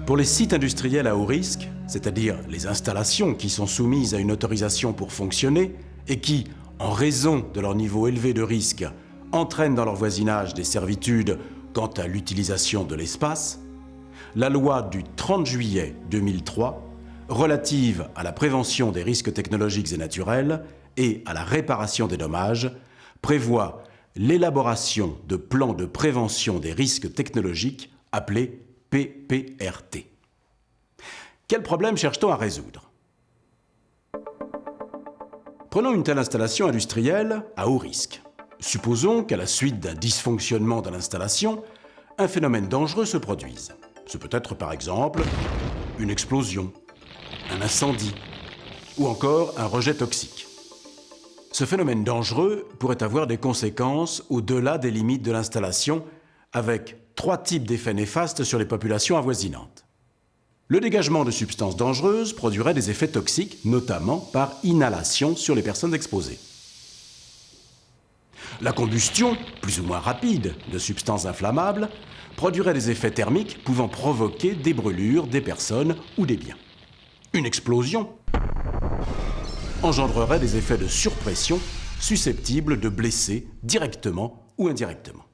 Pour les sites industriels à haut risque, c'est-à-dire les installations qui sont soumises à une autorisation pour fonctionner et qui, en raison de leur niveau élevé de risque, entraînent dans leur voisinage des servitudes quant à l'utilisation de l'espace, la loi du 30 juillet 2003, relative à la prévention des risques technologiques et naturels et à la réparation des dommages, prévoit l'élaboration de plans de prévention des risques technologiques appelés PPRT. Quel problème cherche-t-on à résoudre? Prenons une telle installation industrielle à haut risque. Supposons qu'à la suite d'un dysfonctionnement de l'installation, un phénomène dangereux se produise. Ce peut être par exemple une explosion, un incendie ou encore un rejet toxique. Ce phénomène dangereux pourrait avoir des conséquences au-delà des limites de l'installation avec 3 types d'effets néfastes sur les populations avoisinantes. Le dégagement de substances dangereuses produirait des effets toxiques, notamment par inhalation sur les personnes exposées. La combustion, plus ou moins rapide, de substances inflammables produirait des effets thermiques pouvant provoquer des brûlures des personnes ou des biens. Une explosion engendrerait des effets de surpression susceptibles de blesser directement ou indirectement.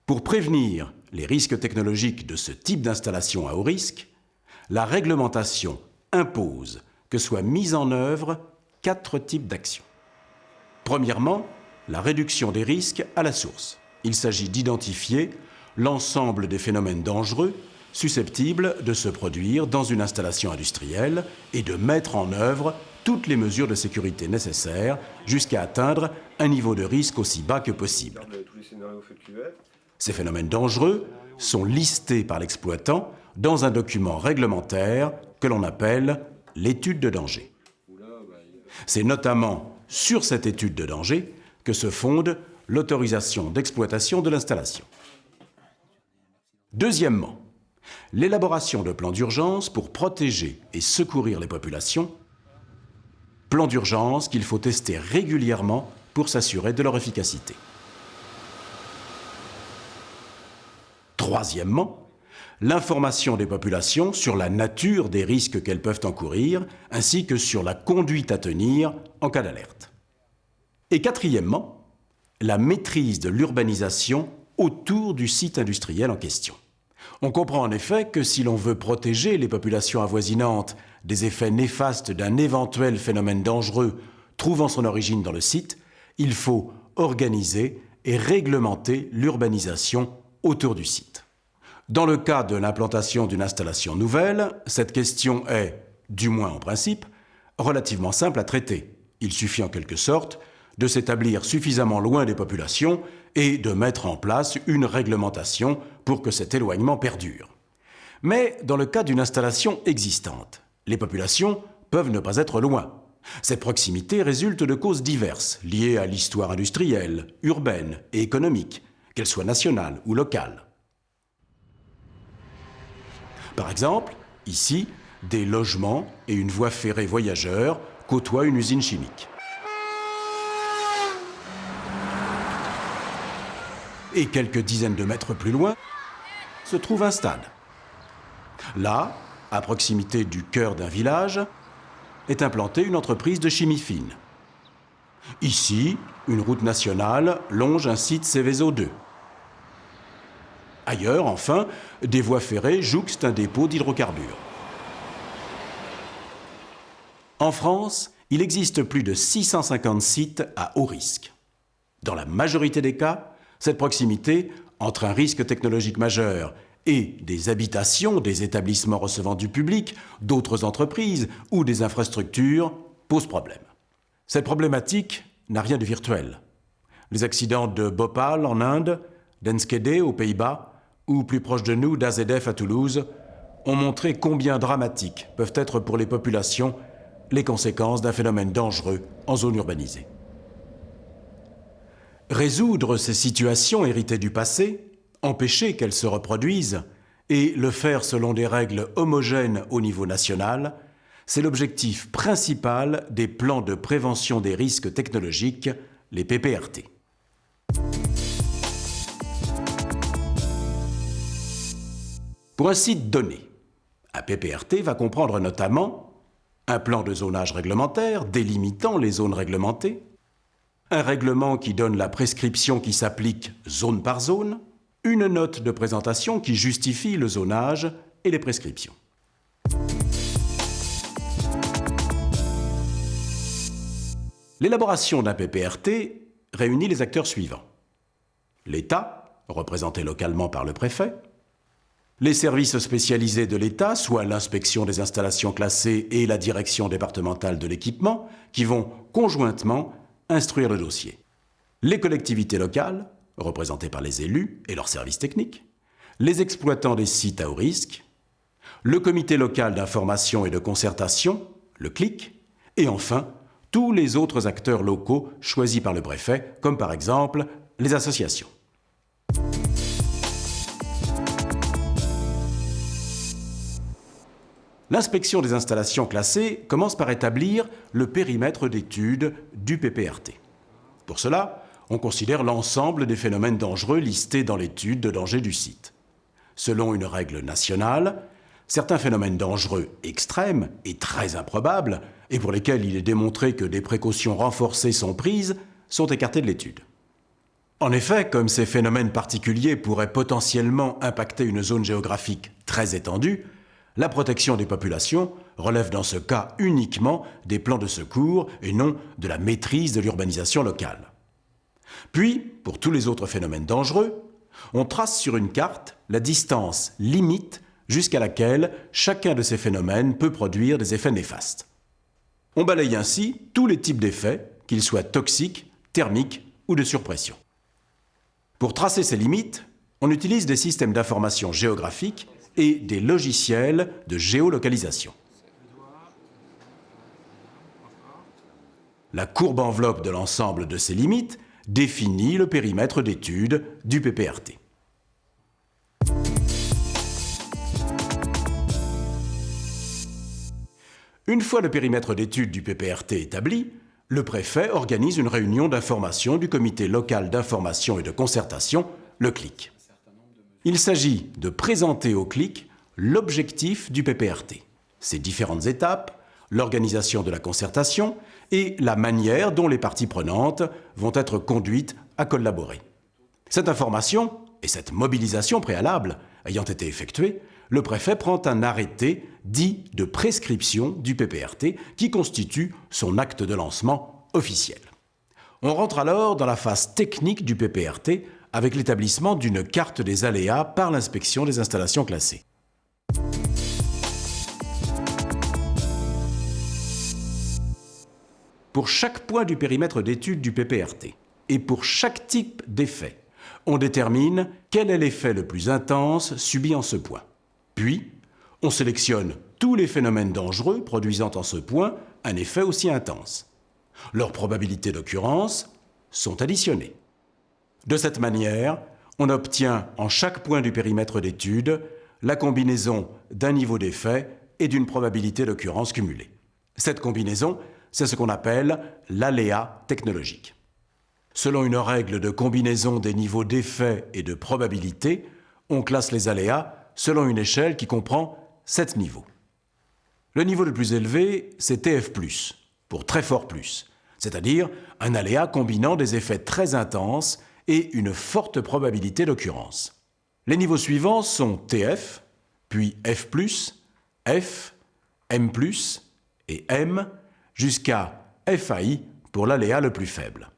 Pour prévenir les risques technologiques de ce type d'installation à haut risque, la réglementation impose que soient mis en œuvre 4 types d'actions. Premièrement, la réduction des risques à la source. Il s'agit d'identifier l'ensemble des phénomènes dangereux susceptibles de se produire dans une installation industrielle et de mettre en œuvre toutes les mesures de sécurité nécessaires jusqu'à atteindre un niveau de risque aussi bas que possible. Ces phénomènes dangereux sont listés par l'exploitant dans un document réglementaire que l'on appelle l'étude de danger. C'est notamment sur cette étude de danger que se fonde l'autorisation d'exploitation de l'installation. Deuxièmement, l'élaboration de plans d'urgence pour protéger et secourir les populations, plans d'urgence qu'il faut tester régulièrement pour s'assurer de leur efficacité. Troisièmement, l'information des populations sur la nature des risques qu'elles peuvent encourir, ainsi que sur la conduite à tenir en cas d'alerte. Et quatrièmement, la maîtrise de l'urbanisation autour du site industriel en question. On comprend en effet que si l'on veut protéger les populations avoisinantes des effets néfastes d'un éventuel phénomène dangereux trouvant son origine dans le site, il faut organiser et réglementer l'urbanisation autour du site. Dans le cas de l'implantation d'une installation nouvelle, cette question est, du moins en principe, relativement simple à traiter. Il suffit en quelque sorte de s'établir suffisamment loin des populations et de mettre en place une réglementation pour que cet éloignement perdure. Mais dans le cas d'une installation existante, les populations peuvent ne pas être loin. Cette proximité résulte de causes diverses, liées à l'histoire industrielle, urbaine et économique, qu'elle soit nationale ou locale. Par exemple, ici, des logements et une voie ferrée voyageurs côtoient une usine chimique. Et quelques dizaines de mètres plus loin, se trouve un stade. Là, à proximité du cœur d'un village, est implantée une entreprise de chimie fine. Ici, une route nationale longe un site Seveso 2. Ailleurs, enfin, des voies ferrées jouxtent un dépôt d'hydrocarbures. En France, il existe plus de 650 sites à haut risque. Dans la majorité des cas, cette proximité entre un risque technologique majeur et des habitations, des établissements recevant du public, d'autres entreprises ou des infrastructures pose problème. Cette problématique n'a rien de virtuel. Les accidents de Bhopal en Inde, d'Enschede aux Pays-Bas ou plus proche de nous d'AZF à Toulouse ont montré combien dramatiques peuvent être pour les populations les conséquences d'un phénomène dangereux en zone urbanisée. Résoudre ces situations héritées du passé, empêcher qu'elles se reproduisent et le faire selon des règles homogènes au niveau national, c'est l'objectif principal des plans de prévention des risques technologiques, les PPRT. Pour un site donné, un PPRT va comprendre notamment un plan de zonage réglementaire délimitant les zones réglementées, un règlement qui donne la prescription qui s'applique zone par zone, une note de présentation qui justifie le zonage et les prescriptions. L'élaboration d'un PPRT réunit les acteurs suivants. L'État, représenté localement par le préfet, les services spécialisés de l'État, soit l'inspection des installations classées et la direction départementale de l'équipement, qui vont conjointement instruire le dossier. Les collectivités locales, représentées par les élus et leurs services techniques, les exploitants des sites à haut risque, le comité local d'information et de concertation, le CLIC, et enfin, tous les autres acteurs locaux choisis par le préfet, comme par exemple les associations. L'inspection des installations classées commence par établir le périmètre d'étude du PPRT. Pour cela, on considère l'ensemble des phénomènes dangereux listés dans l'étude de danger du site. Selon une règle nationale, certains phénomènes dangereux extrêmes et très improbables, et pour lesquels il est démontré que des précautions renforcées sont prises, sont écartés de l'étude. En effet, comme ces phénomènes particuliers pourraient potentiellement impacter une zone géographique très étendue, la protection des populations relève dans ce cas uniquement des plans de secours et non de la maîtrise de l'urbanisation locale. Puis, pour tous les autres phénomènes dangereux, on trace sur une carte la distance limite jusqu'à laquelle chacun de ces phénomènes peut produire des effets néfastes. On balaye ainsi tous les types d'effets, qu'ils soient toxiques, thermiques ou de surpression. Pour tracer ces limites, on utilise des systèmes d'information géographique et des logiciels de géolocalisation. La courbe enveloppe de l'ensemble de ces limites définit le périmètre d'étude du PPRT. Une fois le périmètre d'étude du PPRT établi, le préfet organise une réunion d'information du comité local d'information et de concertation, le CLIC. Il s'agit de présenter au CLIC l'objectif du PPRT, ses différentes étapes, l'organisation de la concertation et la manière dont les parties prenantes vont être conduites à collaborer. Cette information et cette mobilisation préalable ayant été effectuées, le préfet prend un arrêté dit de prescription du PPRT qui constitue son acte de lancement officiel. On rentre alors dans la phase technique du PPRT avec l'établissement d'une carte des aléas par l'inspection des installations classées. Pour chaque point du périmètre d'étude du PPRT et pour chaque type d'effet, on détermine quel est l'effet le plus intense subi en ce point. Puis, on sélectionne tous les phénomènes dangereux produisant en ce point un effet aussi intense. Leurs probabilités d'occurrence sont additionnées. De cette manière, on obtient en chaque point du périmètre d'étude la combinaison d'un niveau d'effet et d'une probabilité d'occurrence cumulée. Cette combinaison, c'est ce qu'on appelle l'aléa technologique. Selon une règle de combinaison des niveaux d'effet et de probabilité, on classe les aléas selon une échelle qui comprend 7 niveaux. Le niveau le plus élevé, c'est TF+, pour très fort plus, c'est-à-dire un aléa combinant des effets très intenses et une forte probabilité d'occurrence. Les niveaux suivants sont TF, puis F+, F, M+, et M, jusqu'à FAI pour l'aléa le plus faible.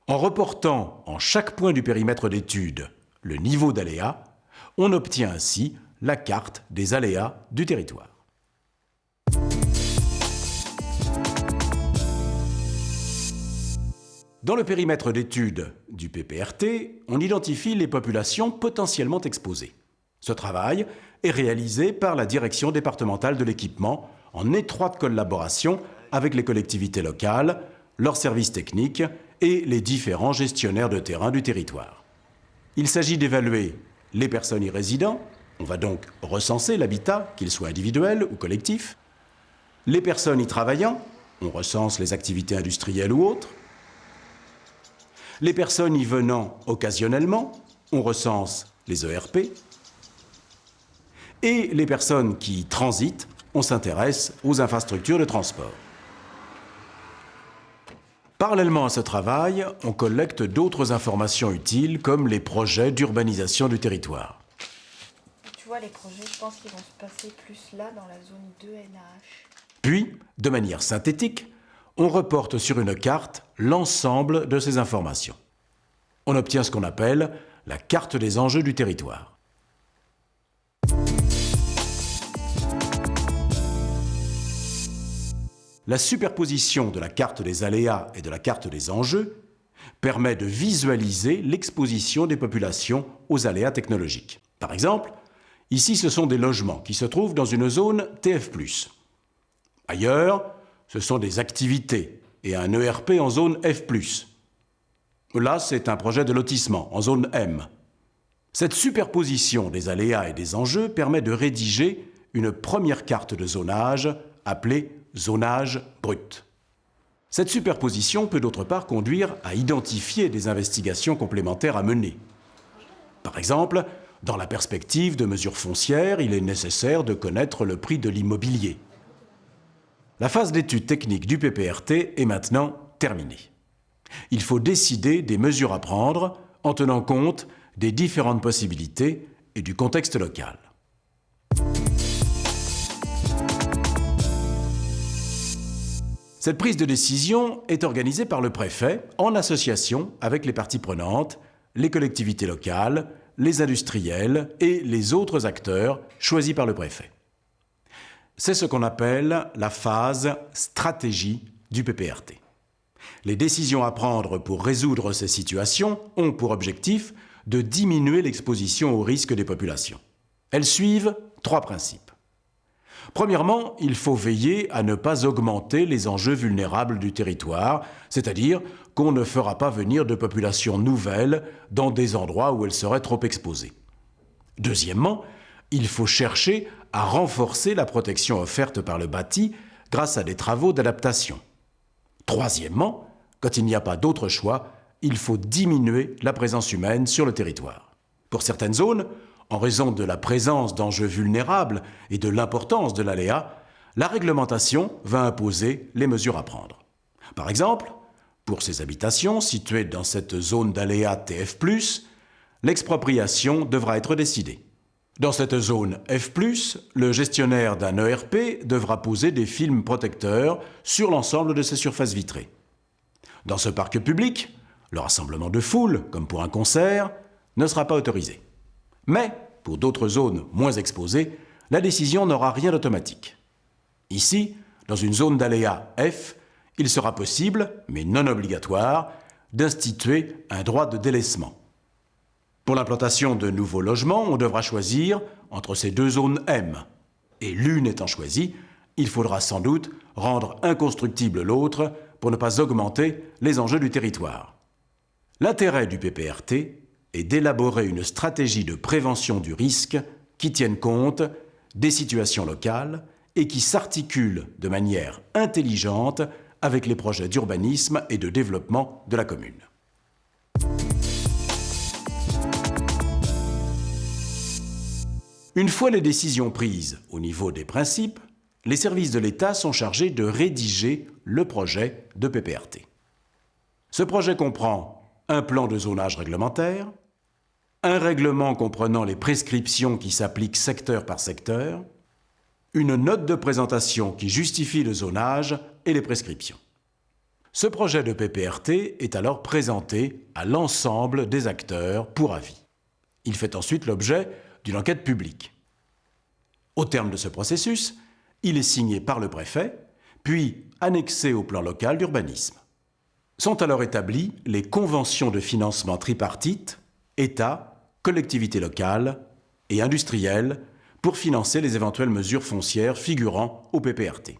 En reportant en chaque point du périmètre d'étude le niveau d'aléa, on obtient ainsi la carte des aléas du territoire. Dans le périmètre d'étude du PPRT, on identifie les populations potentiellement exposées. Ce travail est réalisé par la direction départementale de l'équipement en étroite collaboration avec les collectivités locales, leurs services techniques et les différents gestionnaires de terrain du territoire. Il s'agit d'évaluer les personnes y résidant, on va donc recenser l'habitat, qu'il soit individuel ou collectif, les personnes y travaillant, on recense les activités industrielles ou autres, les personnes y venant occasionnellement, on recense les ERP, et les personnes qui y transitent, on s'intéresse aux infrastructures de transport. Parallèlement à ce travail, on collecte d'autres informations utiles comme les projets d'urbanisation du territoire. Tu vois, les projets, je pense qu'ils vont se passer plus là, dans la zone 2 NH. Puis, de manière synthétique, on reporte sur une carte l'ensemble de ces informations. On obtient ce qu'on appelle la carte des enjeux du territoire. La superposition de la carte des aléas et de la carte des enjeux permet de visualiser l'exposition des populations aux aléas technologiques. Par exemple, ici ce sont des logements qui se trouvent dans une zone TF+. Ailleurs, ce sont des activités et un ERP en zone F+. Là, c'est un projet de lotissement en zone M. Cette superposition des aléas et des enjeux permet de rédiger une première carte de zonage appelée zonage brut. Cette superposition peut d'autre part conduire à identifier des investigations complémentaires à mener. Par exemple, dans la perspective de mesures foncières, il est nécessaire de connaître le prix de l'immobilier. La phase d'étude technique du PPRT est maintenant terminée. Il faut décider des mesures à prendre en tenant compte des différentes possibilités et du contexte local. Cette prise de décision est organisée par le préfet en association avec les parties prenantes, les collectivités locales, les industriels et les autres acteurs choisis par le préfet. C'est ce qu'on appelle la phase stratégie du PPRT. Les décisions à prendre pour résoudre ces situations ont pour objectif de diminuer l'exposition aux risques des populations. Elles suivent 3 principes. Premièrement, il faut veiller à ne pas augmenter les enjeux vulnérables du territoire, c'est-à-dire qu'on ne fera pas venir de populations nouvelles dans des endroits où elles seraient trop exposées. Deuxièmement, il faut chercher à renforcer la protection offerte par le bâti grâce à des travaux d'adaptation. Troisièmement, quand il n'y a pas d'autre choix, il faut diminuer la présence humaine sur le territoire. Pour certaines zones, en raison de la présence d'enjeux vulnérables et de l'importance de l'aléa, la réglementation va imposer les mesures à prendre. Par exemple, pour ces habitations situées dans cette zone d'aléa TF+, l'expropriation devra être décidée. Dans cette zone F+, le gestionnaire d'un ERP devra poser des films protecteurs sur l'ensemble de ses surfaces vitrées. Dans ce parc public, le rassemblement de foule, comme pour un concert, ne sera pas autorisé. Mais, pour d'autres zones moins exposées, la décision n'aura rien d'automatique. Ici, dans une zone d'aléa F, il sera possible, mais non obligatoire, d'instituer un droit de délaissement. Pour l'implantation de nouveaux logements, on devra choisir entre ces 2 zones M. Et l'une étant choisie, il faudra sans doute rendre inconstructible l'autre pour ne pas augmenter les enjeux du territoire. L'intérêt du PPRT est d'élaborer une stratégie de prévention du risque qui tienne compte des situations locales et qui s'articule de manière intelligente avec les projets d'urbanisme et de développement de la commune. Une fois les décisions prises au niveau des principes, les services de l'État sont chargés de rédiger le projet de PPRT. Ce projet comprend un plan de zonage réglementaire, un règlement comprenant les prescriptions qui s'appliquent secteur par secteur, une note de présentation qui justifie le zonage et les prescriptions. Ce projet de PPRT est alors présenté à l'ensemble des acteurs pour avis. Il fait ensuite l'objet d'une enquête publique. Au terme de ce processus, il est signé par le préfet, puis annexé au plan local d'urbanisme. Sont alors établies les conventions de financement tripartites, État, collectivités locales et industriels pour financer les éventuelles mesures foncières figurant au PPRT.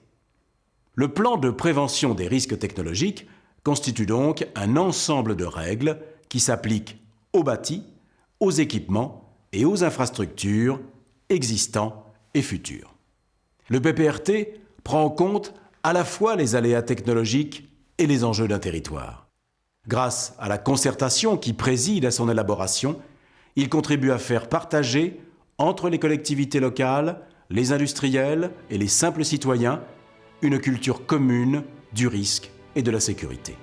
Le plan de prévention des risques technologiques constitue donc un ensemble de règles qui s'appliquent aux bâtis, aux équipements et aux infrastructures existants et futurs. Le PPRT prend en compte à la fois les aléas technologiques et les enjeux d'un territoire. Grâce à la concertation qui préside à son élaboration, il contribue à faire partager entre les collectivités locales, les industriels et les simples citoyens une culture commune du risque et de la sécurité.